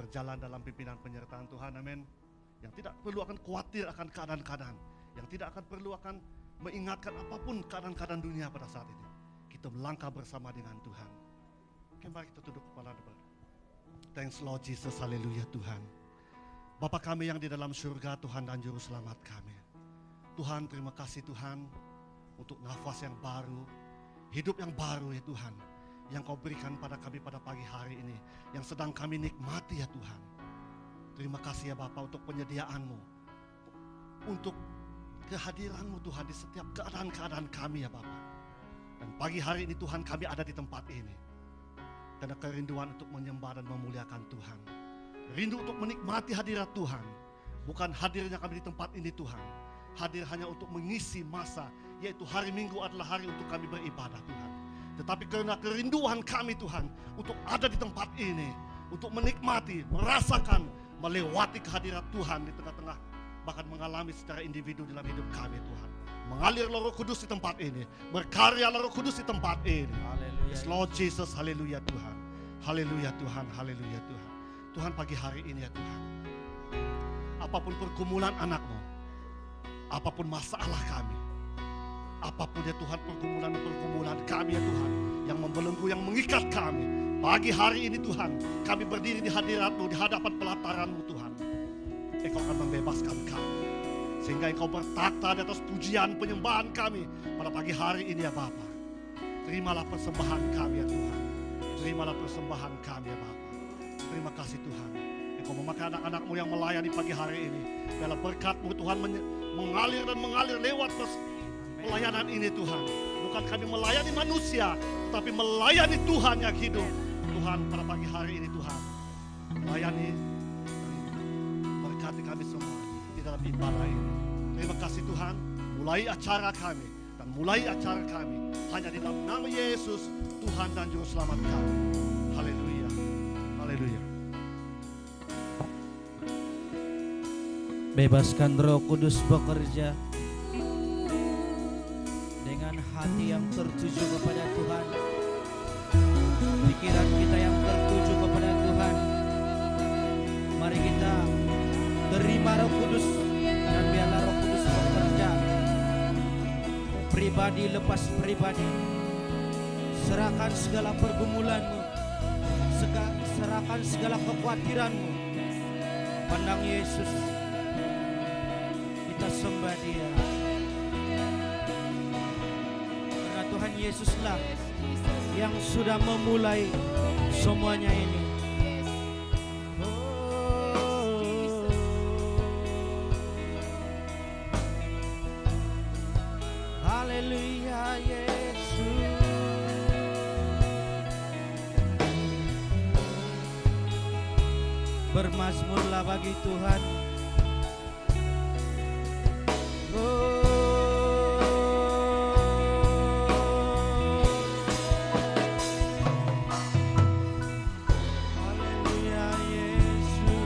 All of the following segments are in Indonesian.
berjalan dalam pimpinan penyertaan Tuhan, amin. Yang tidak perlu akan khawatir akan keadaan-keadaan, yang tidak akan perlu akan mengingatkan apapun keadaan-keadaan dunia pada saat ini. Kita melangkah bersama dengan Tuhan. Oke, mari kita tunduk kepala. Thanks Lord Jesus, haleluya Tuhan. Bapa kami yang di dalam surga, Tuhan dan Juru Selamat kami. Tuhan, terima kasih Tuhan untuk nafas yang baru, hidup yang baru ya Tuhan, yang Kau berikan pada kami pada pagi hari ini, yang sedang kami nikmati ya Tuhan. Terima kasih ya Bapa untuk penyediaan-Mu, untuk kehadiran-Mu Tuhan di setiap keadaan-keadaan kami ya Bapa. Dan pagi hari ini Tuhan, kami ada di tempat ini karena kerinduan untuk menyembah dan memuliakan Tuhan. Rindu untuk menikmati hadirat Tuhan. Bukan hadirnya kami di tempat ini Tuhan, hadir hanya untuk mengisi masa, yaitu hari Minggu adalah hari untuk kami beribadah Tuhan. Tetapi karena kerinduan kami Tuhan untuk ada di tempat ini, untuk menikmati, merasakan, melewati kehadirat Tuhan di tengah-tengah, bahkan mengalami secara individu dalam hidup kami Tuhan. Mengalir Roh Kudus di tempat ini, berkarya Roh Kudus di tempat ini. Yes, Lord Jesus, haleluya Tuhan. Haleluya Tuhan, haleluya Tuhan. Tuhan, pagi hari ini ya Tuhan, apapun pergumulan anak-Mu, apapun masalah kami, apapun ya Tuhan pergumulan kami ya Tuhan, yang membelenggu, yang mengikat kami, pagi hari ini Tuhan, kami berdiri di hadirat-Mu, di hadapan pelataran-Mu Tuhan. Engkau akan membebaskan kami, sehingga Engkau bertakhta di atas pujian penyembahan kami pada pagi hari ini ya Bapa. Terimalah persembahan kami ya Tuhan, terimalah persembahan kami ya Bapa. Terima kasih Tuhan, Engkau memakai anak-anak-Mu yang melayani pagi hari ini. Biarlah berkat-Mu Tuhan mengalir dan mengalir lewat pelayanan ini Tuhan. Bukan kami melayani manusia, tetapi melayani Tuhan yang hidup. Tuhan, pada pagi hari ini Tuhan, melayani dan berkati kami semua di dalam ibadah ini. Terima kasih Tuhan, mulai acara kami dan mulai acara kami hanya di dalam nama Yesus, Tuhan dan Juru Selamat kami. Haleluya, haleluya. Bebaskan Roh Kudus bekerja dengan hati yang tertuju kepada Tuhan, pikiran kita yang tertuju kepada Tuhan. Mari kita terima Roh Kudus dan biarlah Roh Kudus bekerja. Pribadi lepas pribadi, serahkan segala pergumulanmu, serahkan segala kekhawatiranmu. Pandang Yesus, kita sembah Dia. Karena Tuhan Yesuslah yang sudah memulai semuanya ini. Haleluya Yesus. Bermazmurlah bagi Tuhan. Haleluya Yesus.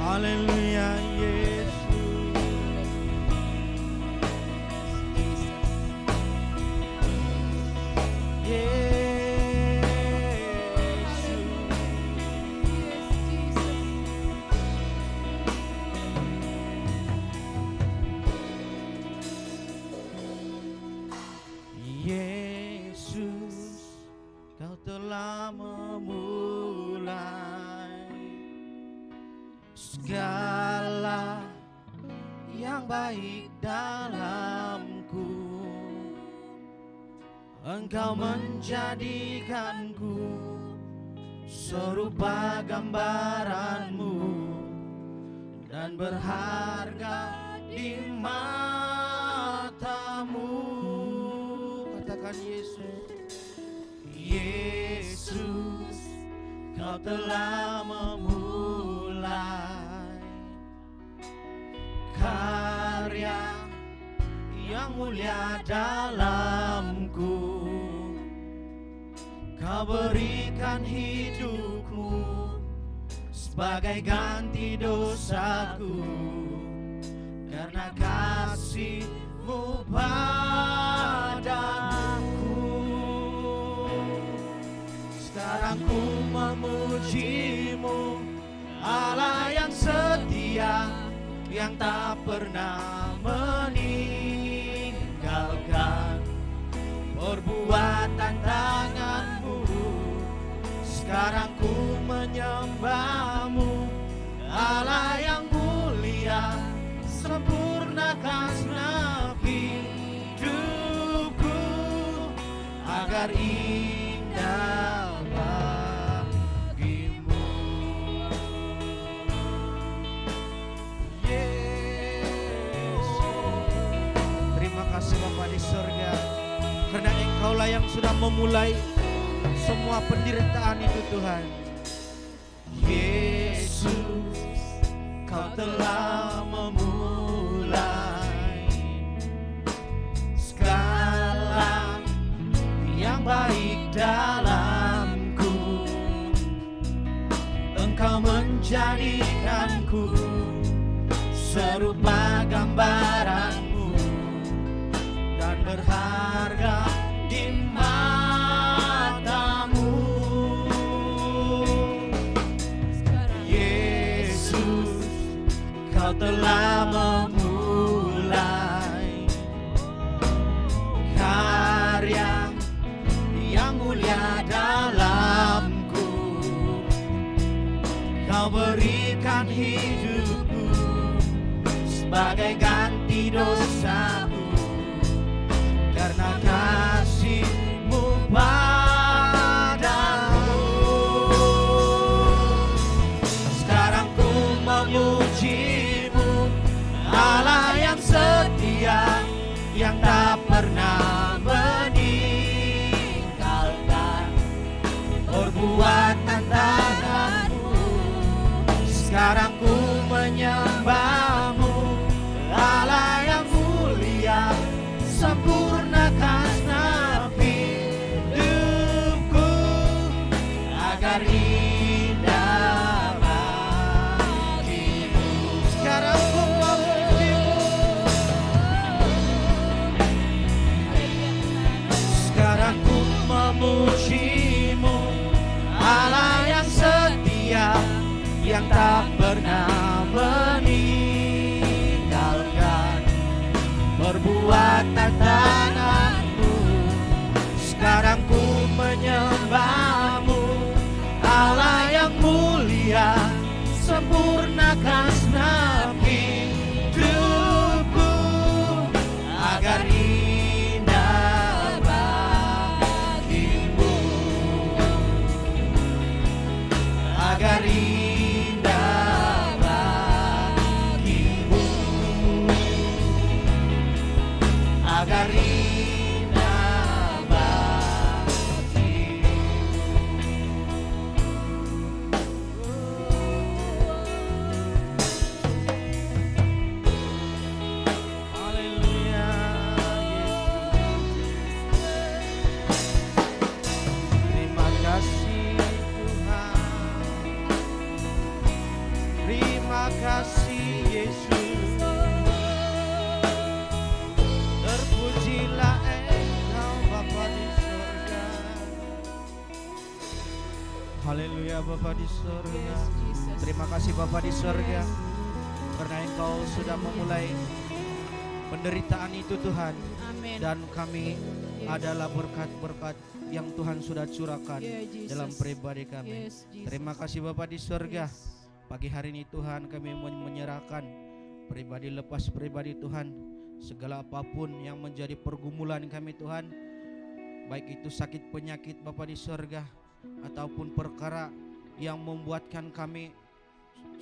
Haleluya Yesus. Yesus, Kau telah memulai segala yang baik dalamku. Engkau menjadikanku serupa gambaranmu dan berharga di matamu. Katakan Yesus. Yesus, Kau telah memulai karya yang mulia dalamku. Kau berikan hidupmu sebagai ganti dosaku, karena kasih-Mu padaku. yang tak pernah meninggalkan perbuatan tangan-Mu. Sekarang ku menyembah-Mu, Allah yang mulia, sempurnakan segenap hidupku agar indah bagi-Mu. Yesus, terima kasih Bapa di surga, karena Engkau-lah yang sudah memulai semua penderitaan itu Tuhan. Yesus, Kau telah memulai segala yang baik dalamku. Engkau menjadikanku serupa gambaran-Mu dan berharga di mata-Mu. Yesus, Kau telah memulai karya yang mulia dalamku. Kau berikan hidupku sebagai ganti dosaku, karena kasih-Mu padaku. Sekarang ku memuji-Mu, Allah yang setia, yang tak pernah meninggalkan perbuatan tangan-Mu. Sekarang ku menyembah-Mu, Allah yang mulia, sempurnakan segenap hidupku agar indah bagi-Mu. Sekarang ku memuji-Mu, sekarang ku memuji-Mu, Allah yang setia, yang tak pernah meninggalkan perbuatan tangan-Mu. Sekarang ku menyembah-Mu, Allah yang mulia, sempurnakan segenap hidupku agar indah bagi-Mu, agar indah bagi-Mu, agar indah bagi-Mu. Haleluya, Yesus. Terima kasih Tuhan, terima kasih Yesus. Terpujilah Engkau Bapa di surga. Haleluya Bapa di surga. Terima kasih Bapa di surga, karena Engkau sudah memulai penderitaan itu Tuhan. Amin. Dan kami adalah berkat-berkat yang Tuhan sudah curahkan Yeah, Jesus. dalam pribadi kami. Yes, Jesus. Terima kasih Bapa di surga. Yes. Pagi hari ini Tuhan kami menyerahkan pribadi lepas pribadi Tuhan, segala apapun yang menjadi pergumulan kami Tuhan, baik itu sakit penyakit Bapa di surga, ataupun perkara yang membuatkan kami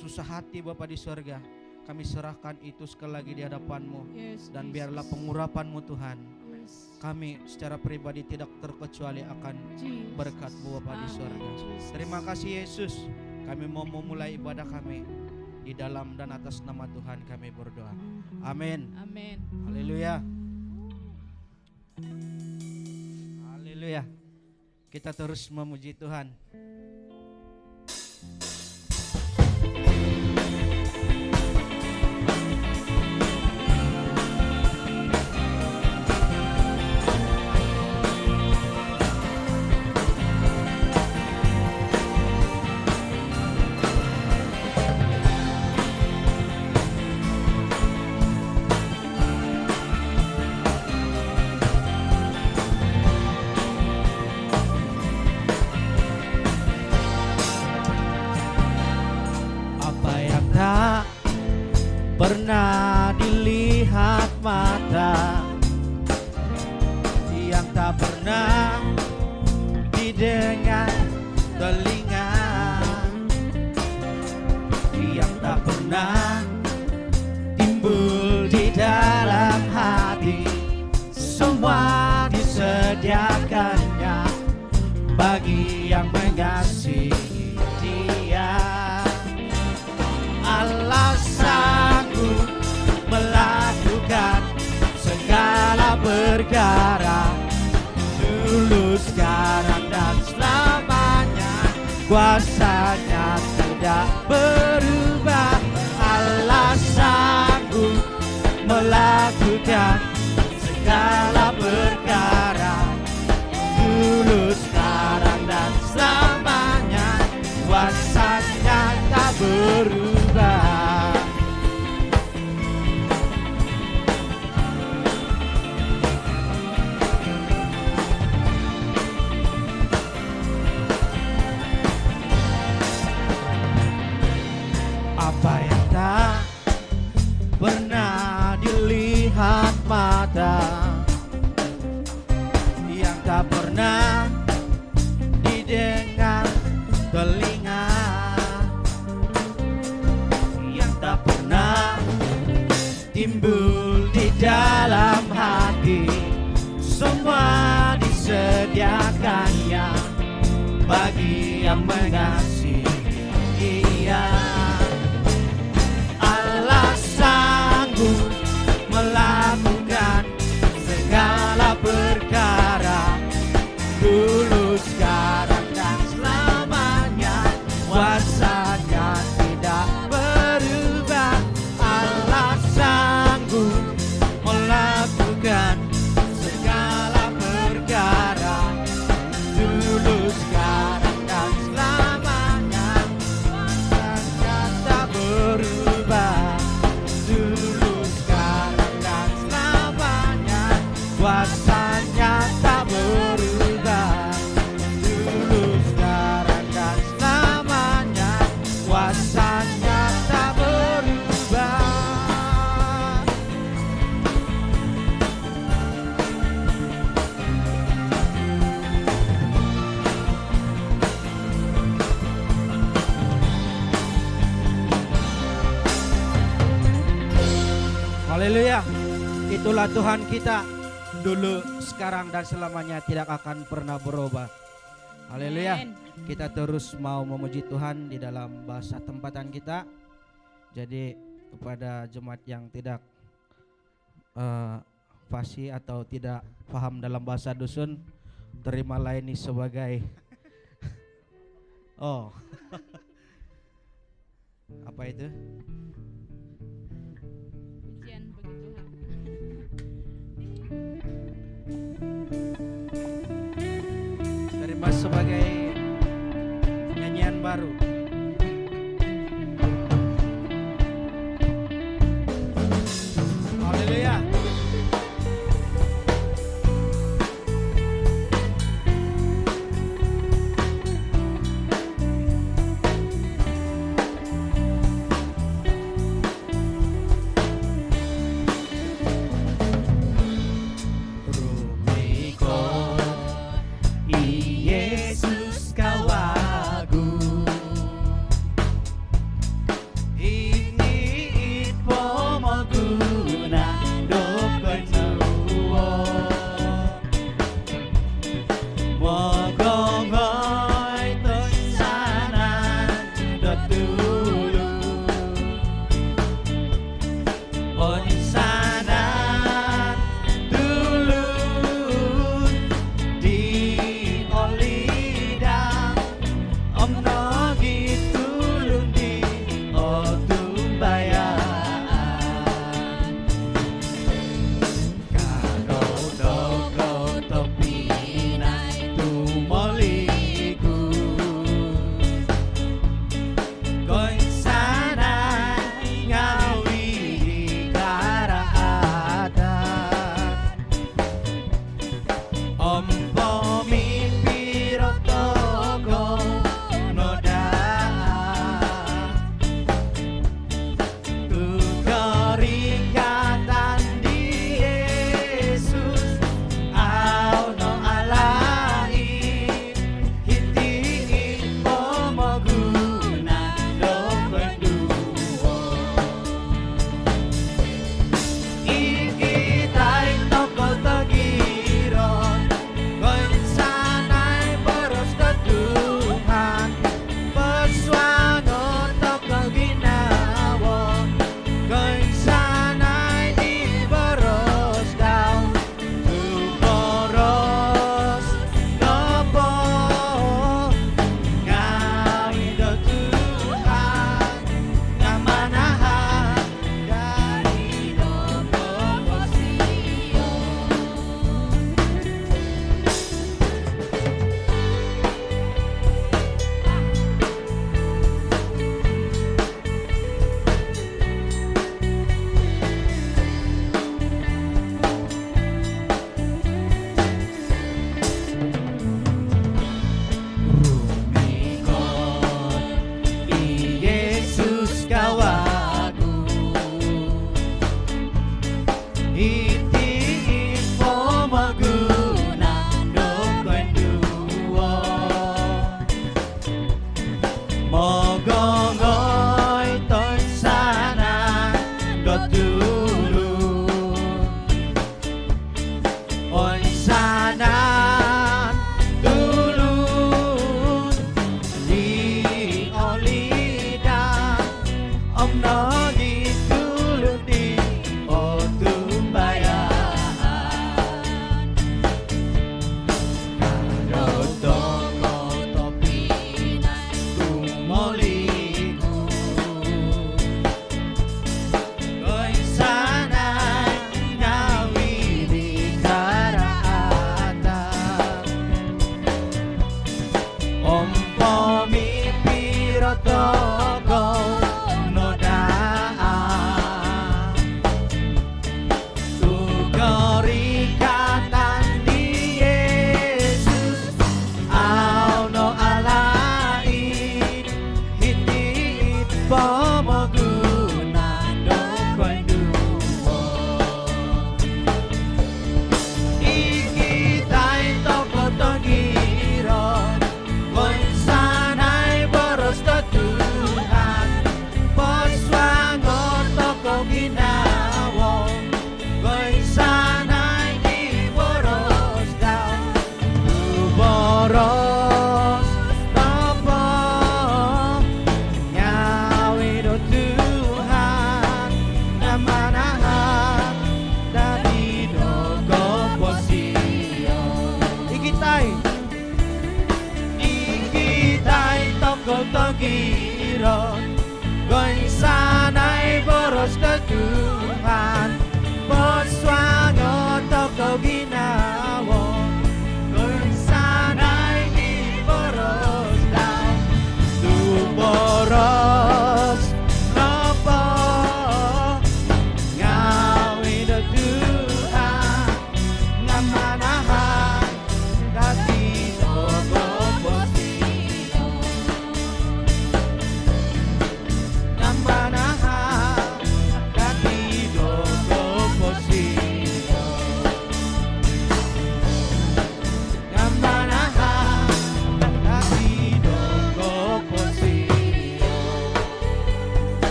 susah hati Bapa di surga, kami serahkan itu sekali lagi di hadapan-Mu. Yes, Dan Jesus. biarlah pengurapan-Mu Tuhan, Yes. kami secara pribadi tidak terkecuali akan Jesus. berkat-Mu Bapa di Amin, surga. Jesus. Terima kasih Yesus. Kami mau memulai ibadah kami di dalam dan atas nama Tuhan kami berdoa. Amin. Amin. Haleluya. Haleluya. Kita terus memuji Tuhan. pernah dilihat mata, yang tak pernah didengar telinga, yang tak pernah timbul di dalam hati. Semua disediakannya bagi yang mengasihi Dia. Allah sanggup melakukan segala perkara, dulu, sekarang, dan selamanya. Kuasanya tidak berubah. Allah sanggup melakukan segala perkara, dulu, sekarang, dan selamanya. Kuasanya tak berubah. Apa yang tak pernah dilihat mata, yang tak pernah didengar telinga, yang tak pernah timbul di dalam hati, semua disediakannya bagi yang mengasihi Dia. Allah sanggup melakukan segala perkara, dulu, sekarang, dan selamanya. Kuasanya tidak berubah. Allah sanggup melakukan segala perkara, dulu, sekarang, dan selamanya. Kuasanya tak berubah, dulu, sekarang, dan selamanya. Kuasanya tak berubah, dulu, sekarang, dan selamanya. Kuasanya tak berubah. Haleluya. Itulah Tuhan kita, dulu, sekarang, dan selamanya, tidak akan pernah berubah. Haleluya. Amen. Kita terus mau memuji Tuhan di dalam bahasa tempatan kita. Jadi kepada jemaat yang tidak fasih atau tidak paham dalam bahasa dusun, terimalah ini sebagai oh apa itu? Pujian bagi Tuhan. Terima sebagai nyanyian baru. Haleluya. Yesus kau agung.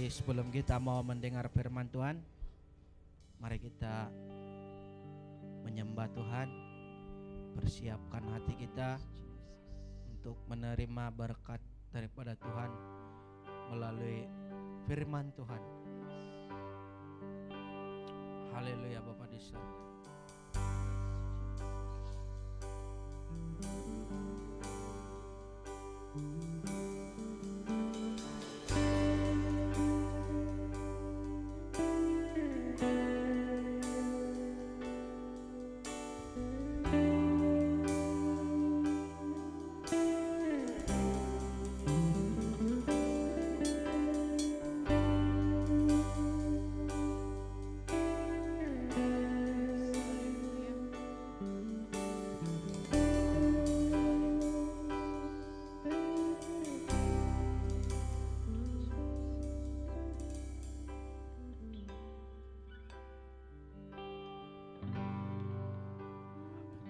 Sebelum kita mau mendengar firman Tuhan, mari kita menyembah Tuhan, persiapkan hati kita untuk menerima berkat daripada Tuhan melalui firman Tuhan. Haleluya Bapa di surga.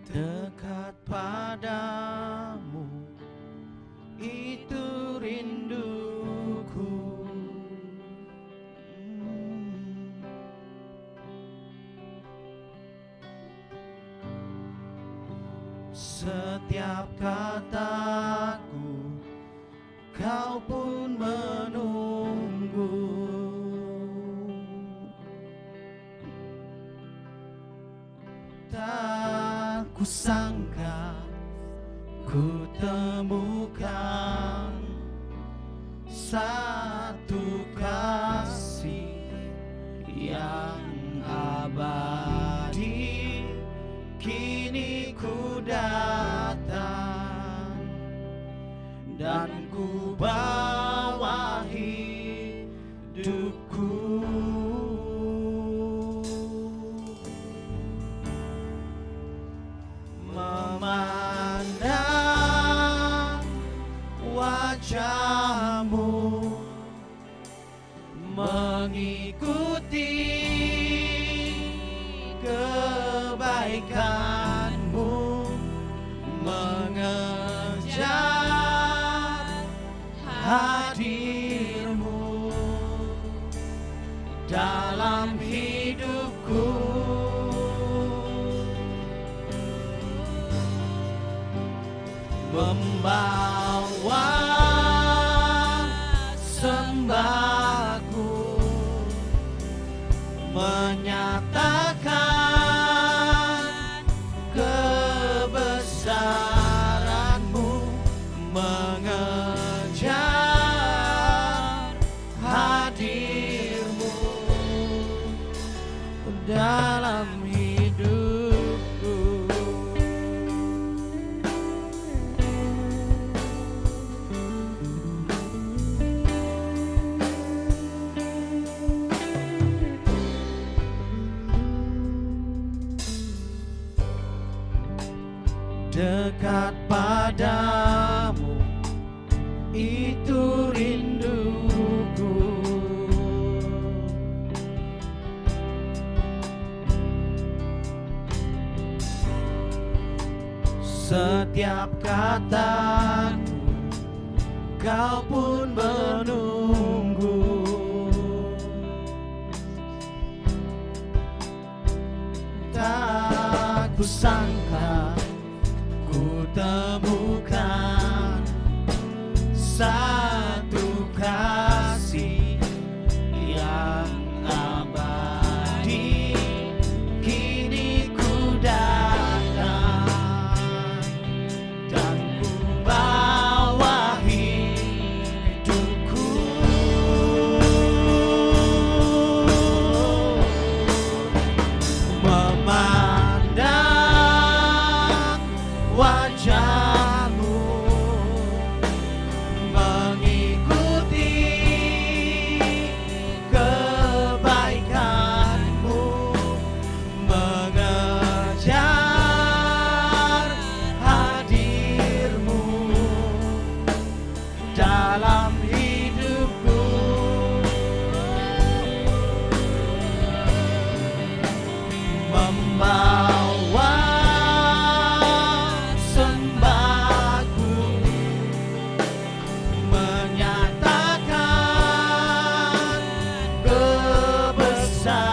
Dekat padamu itu rinduku, setiap kataku kau pun menunggu. Tak kusangka ku temukan satu kasih yang abadi. Kini ku datang dan ku bawa hidupku. Memandang wajahmu, mengikuti kebaikanmu, mengenal membawa sembahku, menyatakan kebesaran-Mu, mengejar hadir-Mu dalam hidupku. Dekat padamu, itu rinduku. Setiap kataku, Kau pun menunggu. Tak kusangka ku temukan satu kasih yang abadi. Kini ku datang dan ku bawa hidupku, memandang wajah-Mu, mengikuti kebaikan-Mu, mengejar hadir-Mu dalam hidupku, membawa sembahku, menyatakan kebesaran-Mu,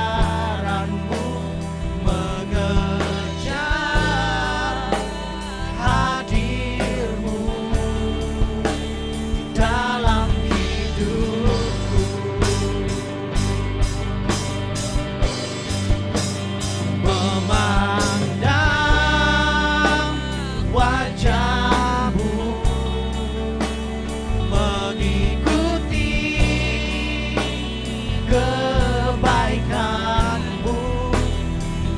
mengejar hadir-Mu dalam hidupku, memandang wajah-Mu, mengikuti kebaikan-Mu,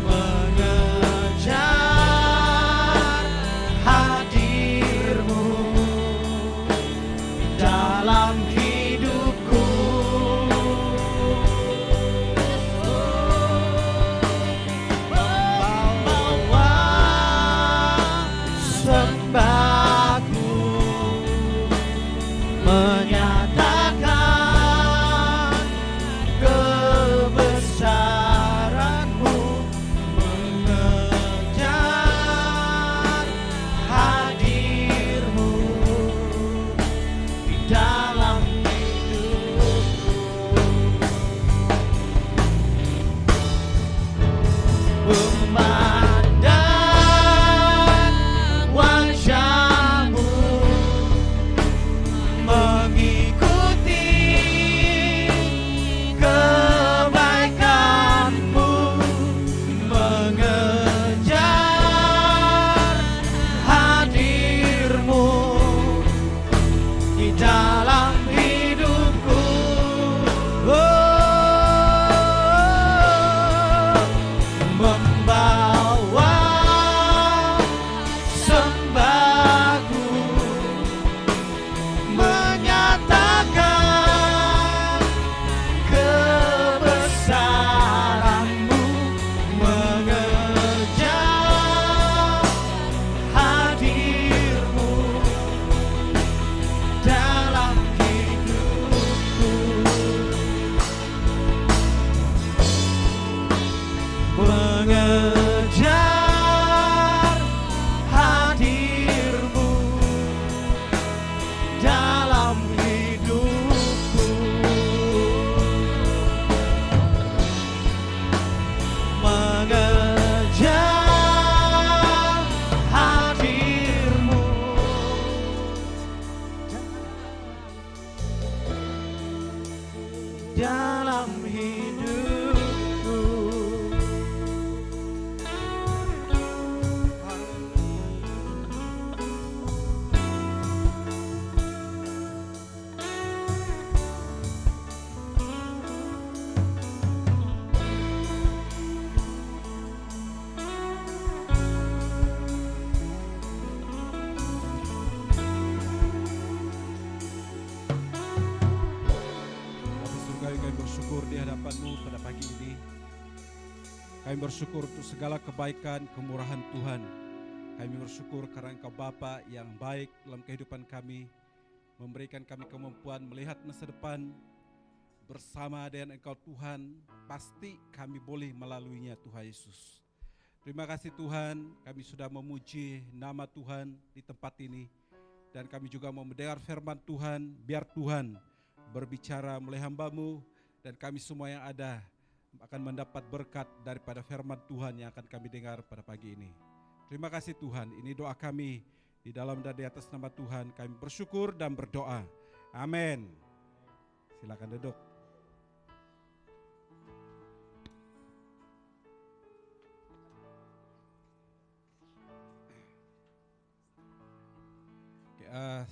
mengejar hadir-Mu dalam hidupku. Membawa sembah dalam hidupku. Di hadapan-Mu pada pagi ini. Kami bersyukur untuk segala kebaikan, kemurahan Tuhan. Kami bersyukur karena Engkau Bapa yang baik dalam kehidupan kami, memberikan kami kemampuan melihat masa depan bersama dengan Engkau Tuhan. Pasti kami boleh melaluinya Tuhan Yesus. Terima kasih Tuhan, kami sudah memuji nama Tuhan di tempat ini. Dan kami juga mau mendengar firman Tuhan, biar Tuhan berbicara melalui hamba-Mu, dan kami semua yang ada akan mendapat berkat daripada firman Tuhan yang akan kami dengar pada pagi ini. Terima kasih Tuhan, ini doa kami di dalam dan di atas nama Tuhan. Kami bersyukur dan berdoa. Amin. Silakan duduk.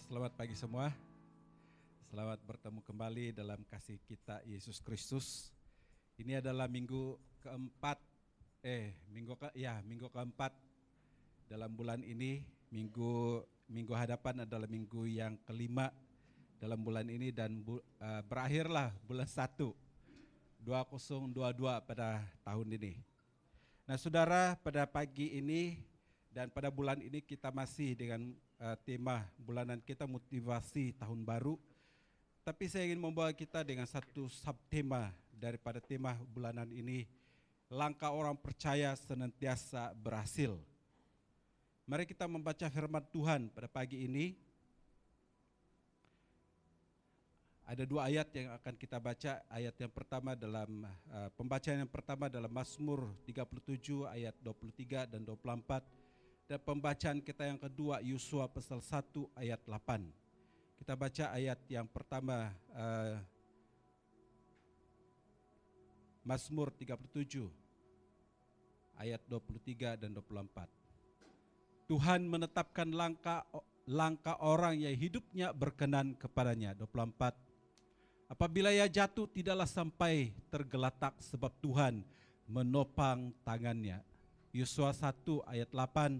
Selamat pagi semua. Selamat bertemu kembali dalam kasih kita Yesus Kristus. Ini adalah minggu keempat dalam bulan ini. Minggu hadapan adalah minggu yang kelima dalam bulan ini, dan berakhirlah bulan 1 2022 pada tahun ini. Nah saudara, pada pagi ini dan pada bulan ini kita masih dengan tema bulanan kita, motivasi tahun baru. Tapi saya ingin membawa kita dengan satu subtema daripada tema bulanan ini, langkah orang percaya senantiasa berhasil. Mari kita membaca firman Tuhan pada pagi ini. Ada dua ayat yang akan kita baca. Ayat yang pertama dalam pembacaan yang pertama dalam Mazmur 37 ayat 23 dan 24. Dan pembacaan kita yang kedua Yosua pasal 1 ayat 8. Kita baca ayat yang pertama, Mazmur 37, ayat 23 dan 24. Tuhan menetapkan langkah orang yang hidupnya berkenan kepadanya. 24. Apabila ia jatuh tidaklah sampai tergeletak sebab Tuhan menopang tangannya. Yosua 1 ayat 8.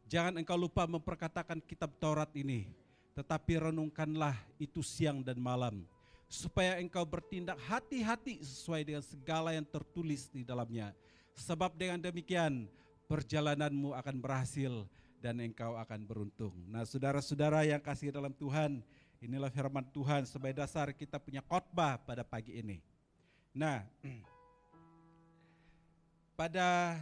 Jangan engkau lupa memperkatakan kitab Taurat ini, tetapi renungkanlah itu siang dan malam, supaya engkau bertindak hati-hati sesuai dengan segala yang tertulis di dalamnya. Sebab dengan demikian perjalananmu akan berhasil dan engkau akan beruntung. Nah saudara-saudara yang kasih dalam Tuhan, inilah firman Tuhan sebagai dasar kita punya khotbah pada pagi ini. Nah, pada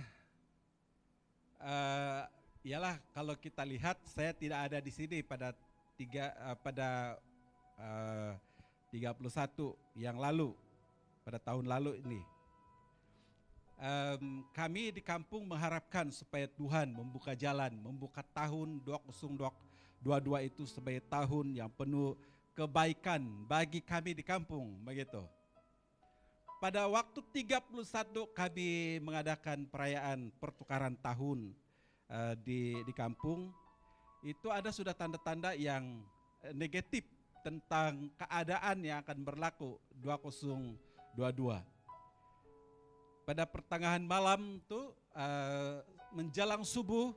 ialah kalau kita lihat, saya tidak ada di sini pada 31 yang lalu, pada tahun lalu ini. Kami di kampung mengharapkan supaya Tuhan membuka jalan, membuka tahun 2022 itu sebagai tahun yang penuh kebaikan bagi kami di kampung, begitu. Pada waktu 31 kami mengadakan perayaan pertukaran tahun di kampung. Itu ada sudah tanda-tanda yang negatif tentang keadaan yang akan berlaku 2022. Pada pertengahan malam itu menjelang subuh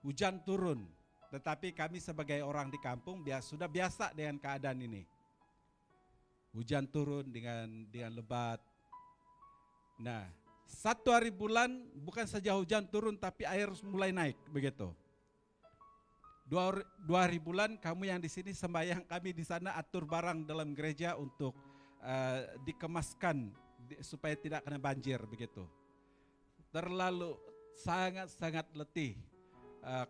hujan turun. Tetapi kami sebagai orang di kampung sudah biasa dengan keadaan ini. Hujan turun dengan lebat. Nah, 1 hari bulan bukan saja hujan turun tapi air mulai naik, begitu. 2 hari bulan kamu yang di sini sembahyang, kami di sana atur barang dalam gereja untuk dikemaskan supaya tidak kena banjir, begitu. Terlalu sangat letih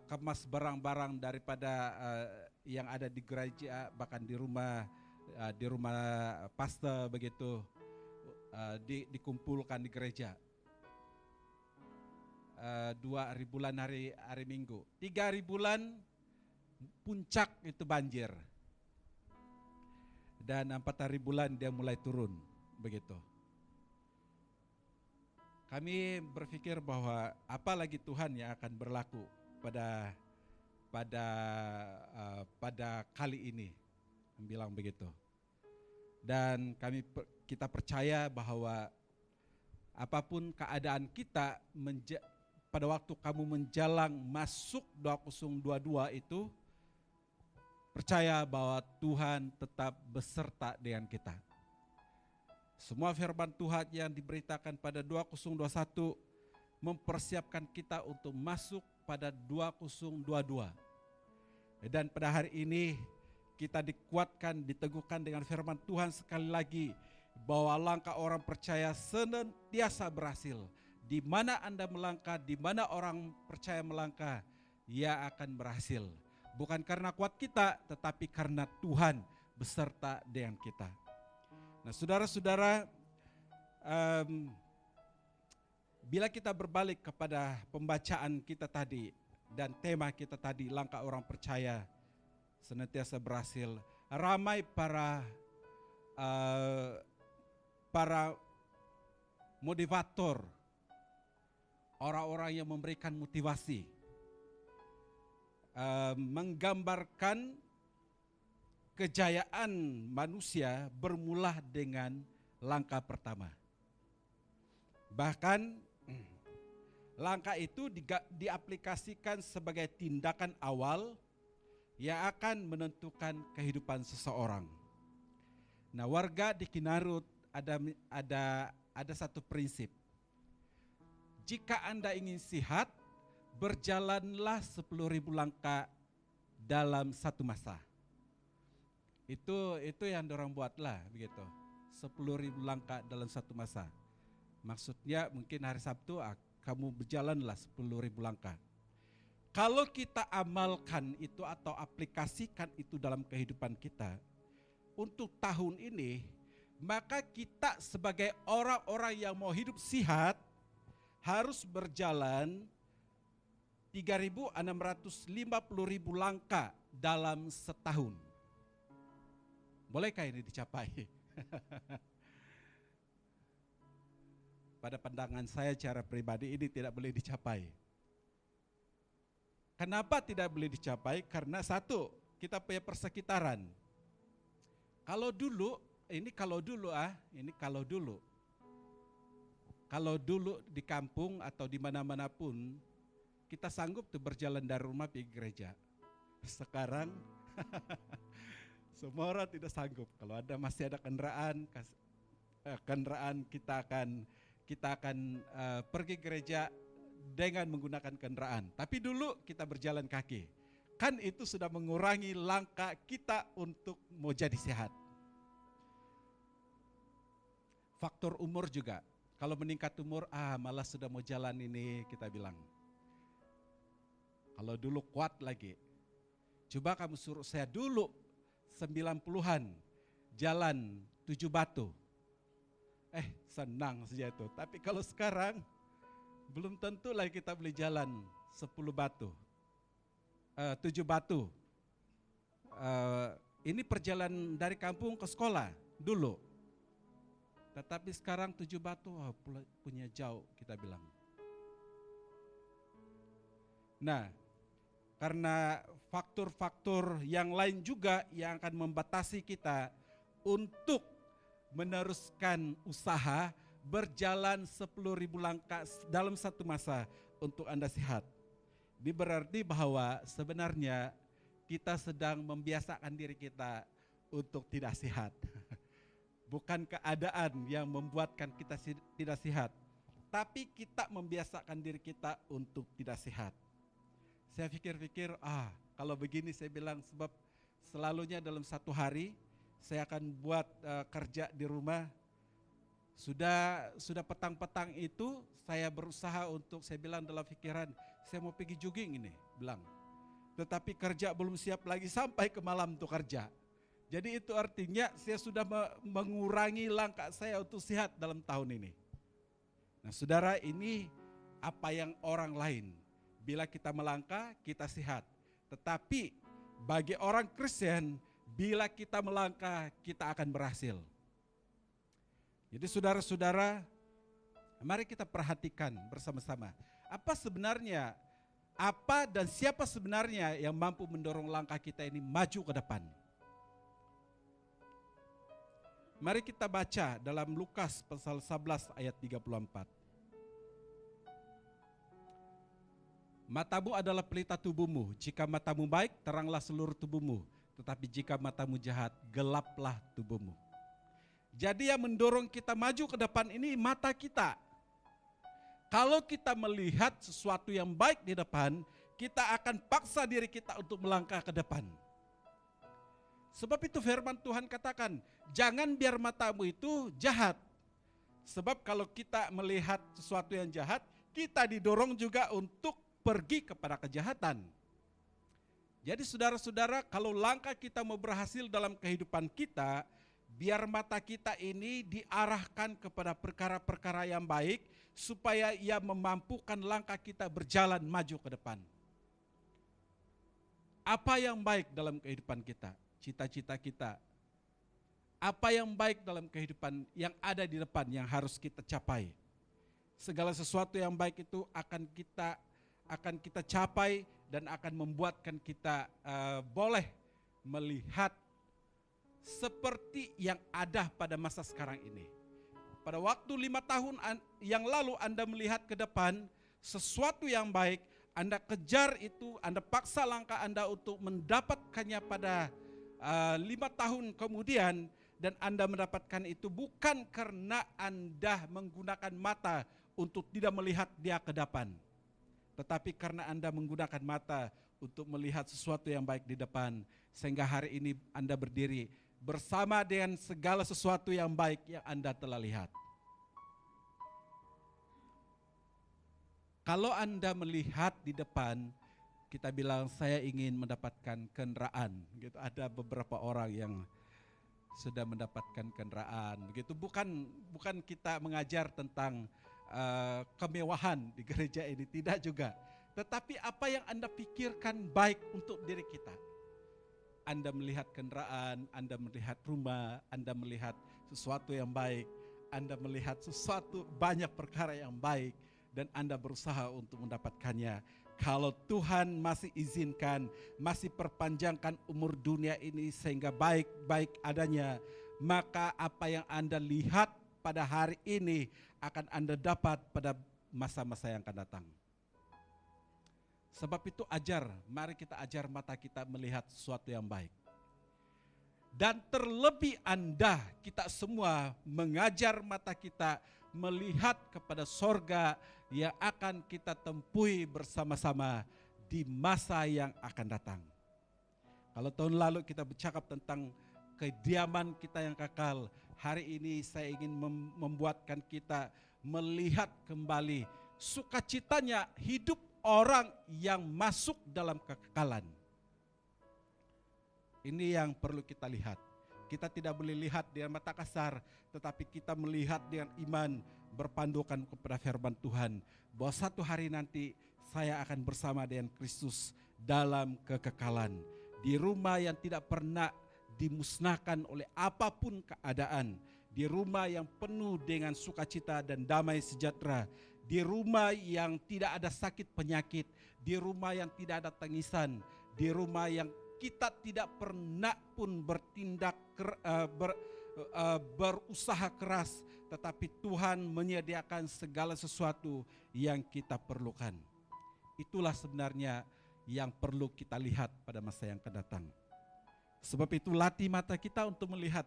kemas barang-barang daripada yang ada di gereja, bahkan di rumah pastor, begitu, dikumpulkan di gereja. 2 hari bulan hari Minggu. 3 hari bulan puncak itu banjir. dan 4 hari bulan dia mulai turun, begitu. Kami berpikir bahwa apalagi Tuhan yang akan berlaku pada kali ini, bilang begitu. Dan kita percaya bahwa apapun keadaan kita pada waktu kamu menjalang masuk 2022 itu, percaya bahwa Tuhan tetap beserta dengan kita. Semua firman Tuhan yang diberitakan pada 2021 mempersiapkan kita untuk masuk pada 2022. Dan pada hari ini kita dikuatkan, diteguhkan dengan firman Tuhan sekali lagi bahwa langkah orang percaya senantiasa berhasil. Di mana Anda melangkah, di mana orang percaya melangkah, ia akan berhasil. Bukan karena kuat kita, tetapi karena Tuhan beserta dengan kita. Nah, saudara-saudara, bila kita berbalik kepada pembacaan kita tadi dan tema kita tadi, langkah orang percaya senantiasa berhasil, ramai para motivator, orang-orang yang memberikan motivasi, menggambarkan kejayaan manusia bermula dengan langkah pertama. Bahkan langkah itu diaplikasikan sebagai tindakan awal yang akan menentukan kehidupan seseorang. Nah, warga di Kinarut ada satu prinsip. Jika Anda ingin sehat, berjalanlah 10.000 langkah dalam satu masa. Itu yang dorang buatlah begitu. 10.000 langkah dalam satu masa. Maksudnya mungkin hari Sabtu kamu berjalanlah 10.000 langkah. Kalau kita amalkan itu atau aplikasikan itu dalam kehidupan kita untuk tahun ini, maka kita sebagai orang-orang yang mau hidup sehat harus berjalan 3.650.000 langkah dalam setahun. Bolehkah ini dicapai? Pada pandangan saya secara pribadi ini tidak boleh dicapai. Kenapa tidak boleh dicapai? Karena satu, kita punya persekitaran. Kalau dulu di kampung atau di mana-mana pun kita sanggup tuh berjalan dari rumah pergi gereja. Sekarang semua orang tidak sanggup. Kalau ada masih ada kendaraan kita akan pergi gereja dengan menggunakan kendaraan. Tapi dulu kita berjalan kaki. Kan itu sudah mengurangi langkah kita untuk mau jadi sehat. Faktor umur juga. Kalau meningkat umur, malas sudah mau jalan ini, kita bilang. Kalau dulu kuat lagi. Coba kamu suruh saya dulu 90-an jalan 7 batu. Senang saja itu. Tapi kalau sekarang belum tentu lagi kita boleh jalan 10 batu. 7 batu. Ini perjalanan dari kampung ke sekolah dulu. Tetapi sekarang 7 batu punya jauh kita bilang. Nah, karena faktor-faktor yang lain juga yang akan membatasi kita untuk meneruskan usaha berjalan 10.000 langkah dalam satu masa untuk Anda sehat. Ini berarti bahwa sebenarnya kita sedang membiasakan diri kita untuk tidak sehat. Bukan keadaan yang membuatkan kita tidak sehat, tapi kita membiasakan diri kita untuk tidak sehat. Saya pikir-pikir, kalau begini saya bilang, sebab selalunya dalam satu hari saya akan buat kerja di rumah. Sudah petang-petang itu saya berusaha untuk, saya bilang dalam pikiran, saya mau pergi jogging ini, bilang. Tetapi kerja belum siap lagi sampai ke malam tuh kerja. Jadi itu artinya saya sudah mengurangi langkah saya untuk sehat dalam tahun ini. Nah, saudara, ini apa yang orang lain. Bila kita melangkah, kita sehat. Tetapi bagi orang Kristen, Bila kita melangkah, kita akan berhasil. Jadi saudara-saudara, mari kita perhatikan bersama-sama. Apa dan siapa sebenarnya yang mampu mendorong langkah kita ini maju ke depan? Mari kita baca dalam Lukas pasal 11 ayat 34. Matamu adalah pelita tubuhmu. Jika matamu baik, teranglah seluruh tubuhmu. Tetapi jika matamu jahat, gelaplah tubuhmu. Jadi yang mendorong kita maju ke depan ini mata kita. Kalau kita melihat sesuatu yang baik di depan, kita akan paksa diri kita untuk melangkah ke depan. Sebab itu firman Tuhan katakan, jangan biar matamu itu jahat. Sebab kalau kita melihat sesuatu yang jahat, kita didorong juga untuk pergi kepada kejahatan. Jadi saudara-saudara, kalau langkah kita mau berhasil dalam kehidupan kita, biar mata kita ini diarahkan kepada perkara-perkara yang baik, supaya ia memampukan langkah kita berjalan maju ke depan. Apa yang baik dalam kehidupan kita? Cita-cita kita. Apa yang baik dalam kehidupan yang ada di depan yang harus kita capai? Segala sesuatu yang baik itu akan kita capai dan akan membuatkan kita boleh melihat seperti yang ada pada masa sekarang ini. Pada waktu 5 tahun yang lalu Anda melihat ke depan sesuatu yang baik, Anda kejar itu, Anda paksa langkah Anda untuk mendapatkannya pada 5 tahun kemudian, dan Anda mendapatkan itu bukan karena Anda menggunakan mata untuk tidak melihat dia ke depan, tetapi karena Anda menggunakan mata untuk melihat sesuatu yang baik di depan, sehingga hari ini Anda berdiri bersama dengan segala sesuatu yang baik yang Anda telah lihat. Kalau Anda melihat di depan, kita bilang saya ingin mendapatkan kendaraan. Gitu. Ada beberapa orang yang sudah mendapatkan kendaraan. Begitu bukan kita mengajar tentang kemewahan di gereja ini, tidak juga. Tetapi apa yang Anda pikirkan baik untuk diri kita. Anda melihat kendaraan, Anda melihat rumah, Anda melihat sesuatu yang baik, Anda melihat sesuatu banyak perkara yang baik, dan Anda berusaha untuk mendapatkannya. Kalau Tuhan masih izinkan, masih perpanjangkan umur dunia ini sehingga baik-baik adanya, maka apa yang Anda lihat pada hari ini akan Anda dapat pada masa-masa yang akan datang. Sebab itu mari kita ajar mata kita melihat sesuatu yang baik. Dan terlebih kita semua mengajar mata kita melihat kepada sorga yang akan kita tempuhi bersama-sama di masa yang akan datang. Kalau tahun lalu kita bercakap tentang kediaman kita yang kekal, hari ini saya ingin membuatkan kita melihat kembali sukacitanya hidup orang yang masuk dalam kekekalan. Ini yang perlu kita lihat. Kita tidak boleh lihat dengan mata kasar, tetapi kita melihat dengan iman, berpandukan kepada firman Tuhan, bahwa satu hari nanti saya akan bersama dengan Kristus dalam kekekalan. Di rumah yang tidak pernah dimusnahkan oleh apapun keadaan. Di rumah yang penuh dengan sukacita dan damai sejahtera. Di rumah yang tidak ada sakit penyakit, di rumah yang tidak ada tangisan, di rumah yang kita tidak pernah pun berusaha keras, tetapi Tuhan menyediakan segala sesuatu yang kita perlukan. Itulah sebenarnya yang perlu kita lihat pada masa yang akan datang. Sebab itu latih mata kita untuk melihat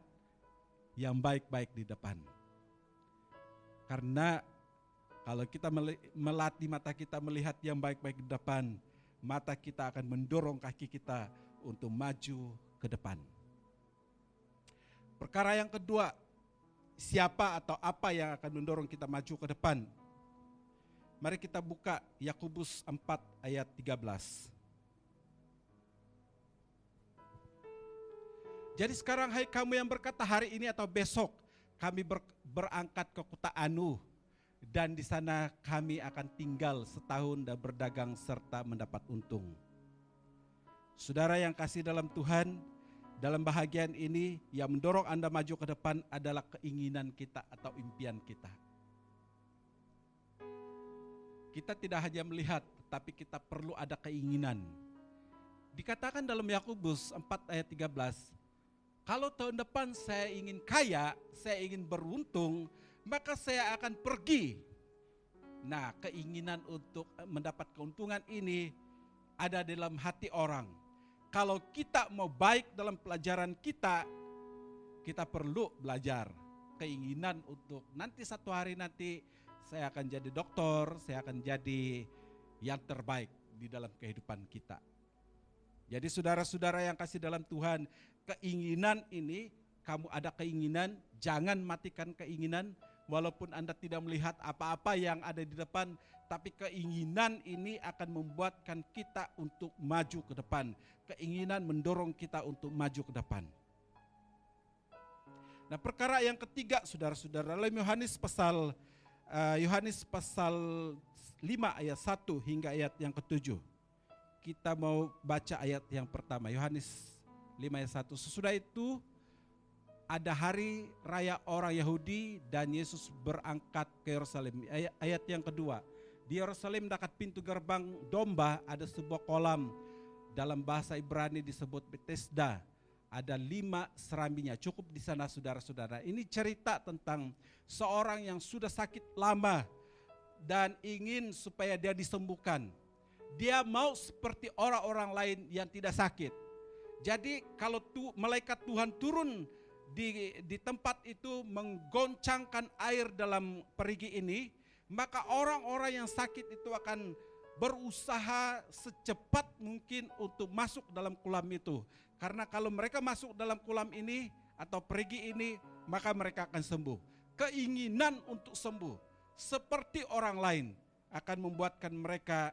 yang baik-baik di depan. Karena kalau kita melatih mata kita melihat yang baik-baik di depan, mata kita akan mendorong kaki kita untuk maju ke depan. Perkara yang kedua, siapa atau apa yang akan mendorong kita maju ke depan? Mari kita buka Yakobus 4 ayat 13. Jadi sekarang hai kamu yang berkata hari ini atau besok kami berangkat ke kota Anu, dan di sana kami akan tinggal setahun dan berdagang serta mendapat untung. Saudara yang kasih dalam Tuhan, dalam bahagian ini yang mendorong Anda maju ke depan adalah keinginan kita atau impian kita. Kita tidak hanya melihat, tapi kita perlu ada keinginan. Dikatakan dalam Yakobus 4 ayat 13, kalau tahun depan saya ingin kaya, saya ingin beruntung, maka saya akan pergi. Nah, keinginan untuk mendapat keuntungan ini ada dalam hati orang. Kalau kita mau baik dalam pelajaran kita, kita perlu belajar. Keinginan untuk nanti satu hari nanti saya akan jadi dokter, saya akan jadi yang terbaik di dalam kehidupan kita. Jadi saudara-saudara yang kasih dalam Tuhan, keinginan ini, kamu ada keinginan, jangan matikan keinginan. Walaupun Anda tidak melihat apa-apa yang ada di depan, tapi keinginan ini akan membuatkan kita untuk maju ke depan. Keinginan mendorong kita untuk maju ke depan. Nah, perkara yang ketiga, saudara-saudara, dalam Yohanes pasal 5 ayat 1 hingga ayat yang ke-7. Kita mau baca ayat yang pertama, Yohanes 5 ayat 1. Sesudah itu ada hari raya orang Yahudi dan Yesus berangkat ke Yerusalem. Ayat yang kedua, di Yerusalem dekat pintu gerbang domba ada sebuah kolam, dalam bahasa Ibrani disebut Bethesda. Ada 5 serambinya, cukup di sana saudara-saudara. Ini cerita tentang seorang yang sudah sakit lama dan ingin supaya dia disembuhkan. Dia mau seperti orang-orang lain yang tidak sakit. Jadi kalau malaikat Tuhan turun di tempat itu menggoncangkan air dalam perigi ini, maka orang-orang yang sakit itu akan berusaha secepat mungkin untuk masuk dalam kolam itu. Karena kalau mereka masuk dalam kolam ini atau perigi ini, maka mereka akan sembuh. Keinginan untuk sembuh seperti orang lain akan membuatkan mereka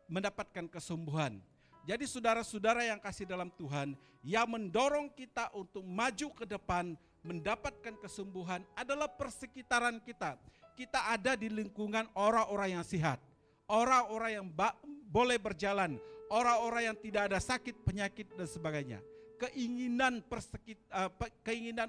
mendapatkan kesembuhan. Jadi saudara-saudara yang kasih dalam Tuhan, yang mendorong kita untuk maju ke depan, mendapatkan kesembuhan adalah persekitaran kita. Kita ada di lingkungan orang-orang yang sehat, orang-orang yang boleh berjalan, orang-orang yang tidak ada sakit, penyakit dan sebagainya. Keinginan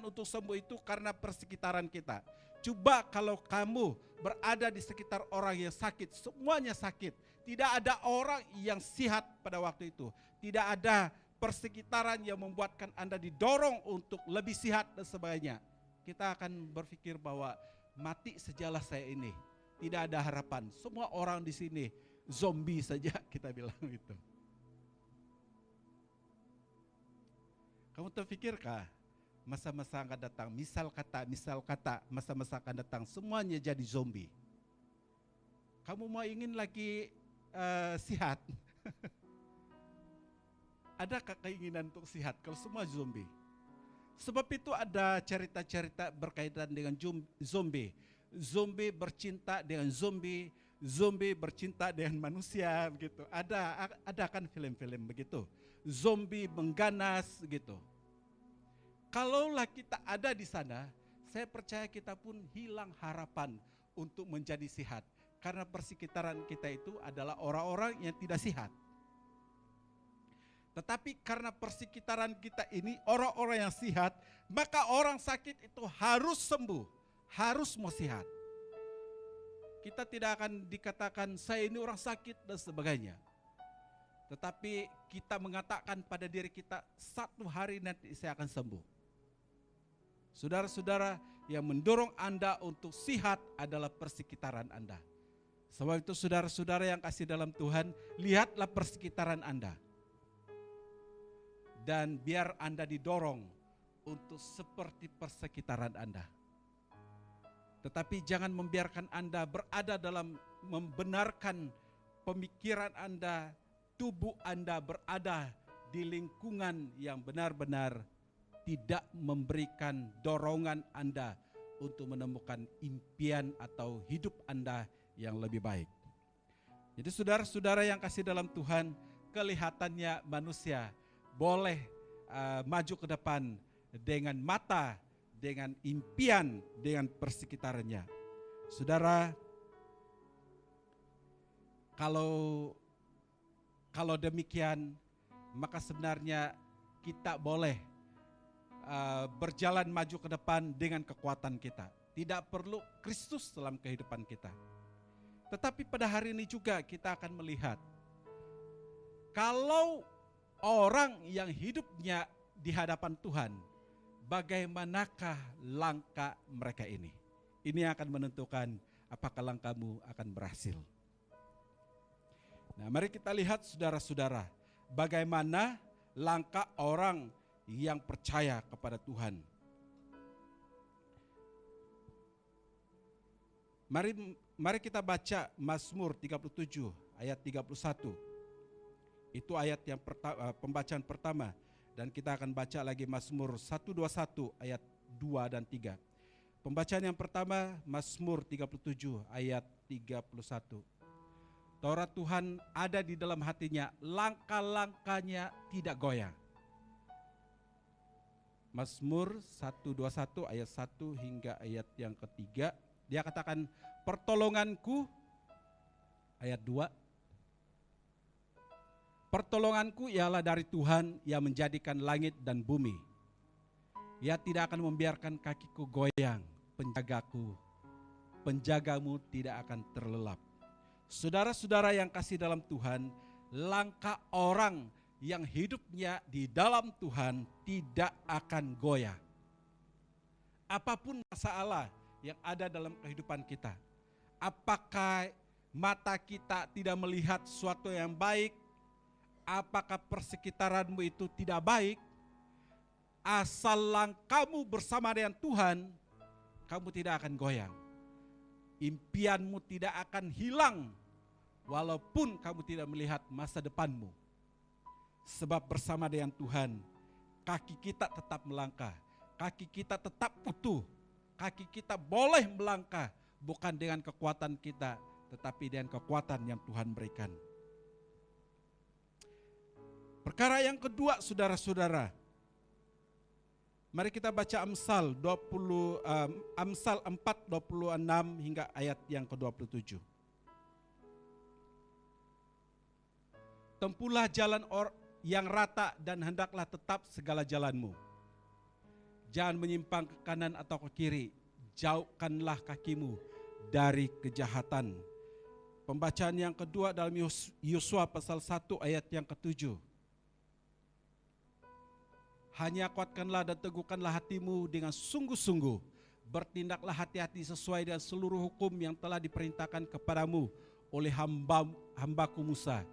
untuk sembuh itu karena persekitaran kita. Coba kalau kamu berada di sekitar orang yang sakit, semuanya sakit. Tidak ada orang yang sehat pada waktu itu. Tidak ada persekitaran yang membuatkan Anda didorong untuk lebih sehat dan sebagainya. Kita akan berpikir bahwa mati sajalah saya ini. Tidak ada harapan. Semua orang di sini zombie saja, kita bilang gitu. Kamu terpikirkah masa-masa akan datang, misal kata, masa-masa akan datang semuanya jadi zombie. Kamu mau ingin lagi sehat? Adakah keinginan untuk sehat kalau semua zombie? Sebab itu ada cerita-cerita berkaitan dengan zombie. Zombie bercinta dengan zombie, zombie bercinta dengan manusia begitu. Ada kan film-film begitu. Zombie mengganas gitu. Kalaulah kita ada di sana, saya percaya kita pun hilang harapan untuk menjadi sehat. Karena persekitaran kita itu adalah orang-orang yang tidak sehat. Tetapi karena persekitaran kita ini orang-orang yang sehat, maka orang sakit itu harus sembuh, harus mau sehat. Kita tidak akan dikatakan saya ini orang sakit dan sebagainya. Tetapi kita mengatakan pada diri kita, satu hari nanti saya akan sembuh. Saudara-saudara, yang mendorong Anda untuk sehat adalah persekitaran Anda. Sebab itu saudara-saudara yang kasih dalam Tuhan, lihatlah persekitaran Anda. Dan biar Anda didorong untuk seperti persekitaran Anda. Tetapi jangan membiarkan Anda berada dalam membenarkan pemikiran Anda, tubuh Anda berada di lingkungan yang benar-benar tidak memberikan dorongan Anda untuk menemukan impian atau hidup Anda yang lebih baik. Jadi saudara-saudara yang kasih dalam Tuhan, kelihatannya manusia boleh maju ke depan dengan mata, dengan impian, dengan persekitarannya. Saudara, kalau demikian, maka sebenarnya kita boleh berjalan maju ke depan dengan kekuatan kita. Tidak perlu Kristus dalam kehidupan kita. Tetapi pada hari ini juga kita akan melihat, kalau orang yang hidupnya di hadapan Tuhan, bagaimanakah langkah mereka ini? Ini akan menentukan apakah langkahmu akan berhasil. Nah, mari kita lihat saudara-saudara, bagaimana langkah orang yang percaya kepada Tuhan. Mari kita baca Mazmur 37 ayat 31. Itu ayat yang pembacaan pertama, dan kita akan baca lagi Mazmur 121 ayat 2 dan 3. Pembacaan yang pertama Mazmur 37 ayat 31. Taurat Tuhan ada di dalam hatinya, langkah-langkahnya tidak goyah. Mazmur 121 ayat 1 hingga ayat yang ketiga. Dia katakan, pertolonganku, ayat 2. Pertolonganku ialah dari Tuhan yang menjadikan langit dan bumi. Ia tidak akan membiarkan kakiku goyang, penjagamu tidak akan terlelap. Saudara-saudara yang kasih dalam Tuhan, langkah orang yang hidupnya di dalam Tuhan tidak akan goyah. Apapun masalah yang ada dalam kehidupan kita, apakah mata kita tidak melihat sesuatu yang baik, apakah persekitaranmu itu tidak baik, asal langkahmu bersama dengan Tuhan, kamu tidak akan goyang. Impianmu tidak akan hilang, walaupun kamu tidak melihat masa depanmu. Sebab bersama dengan Tuhan, kaki kita tetap melangkah, kaki kita tetap utuh, kaki kita boleh melangkah, bukan dengan kekuatan kita, tetapi dengan kekuatan yang Tuhan berikan. Perkara yang kedua, saudara-saudara, mari kita baca Amsal 4:26 hingga ayat yang ke-27. Tempuhlah jalan yang rata dan hendaklah tetap segala jalanmu. Jangan menyimpang ke kanan atau ke kiri, jauhkanlah kakimu dari kejahatan. Pembacaan yang kedua dalam Yosua pasal 1 ayat yang ke-7. Hanya kuatkanlah dan teguhkanlah hatimu dengan sungguh-sungguh. Bertindaklah hati-hati sesuai dengan seluruh hukum yang telah diperintahkan kepadamu oleh hambaku Musa.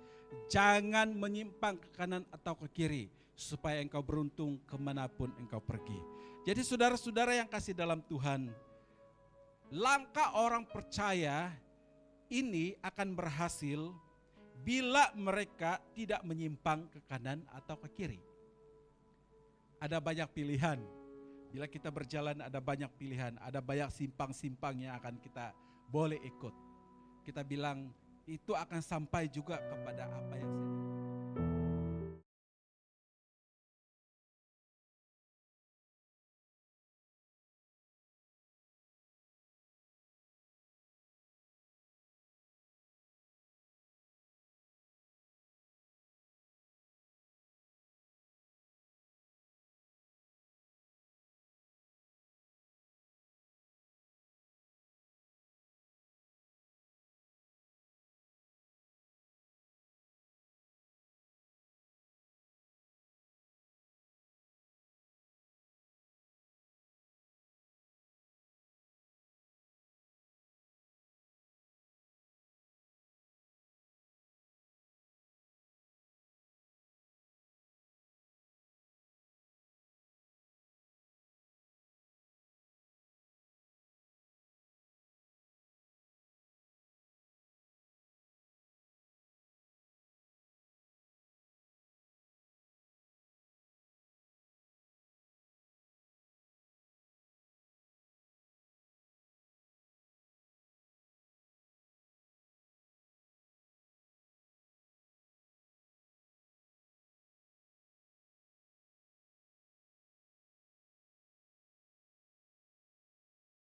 Jangan menyimpang ke kanan atau ke kiri, supaya engkau beruntung kemanapun engkau pergi. Jadi saudara-saudara yang kasih dalam Tuhan, langkah orang percaya ini akan berhasil bila mereka tidak menyimpang ke kanan atau ke kiri. Ada banyak pilihan. Bila kita berjalan ada banyak pilihan, ada banyak simpang-simpang yang akan kita boleh ikut. Kita bilang itu akan sampai juga kepada apa yang saya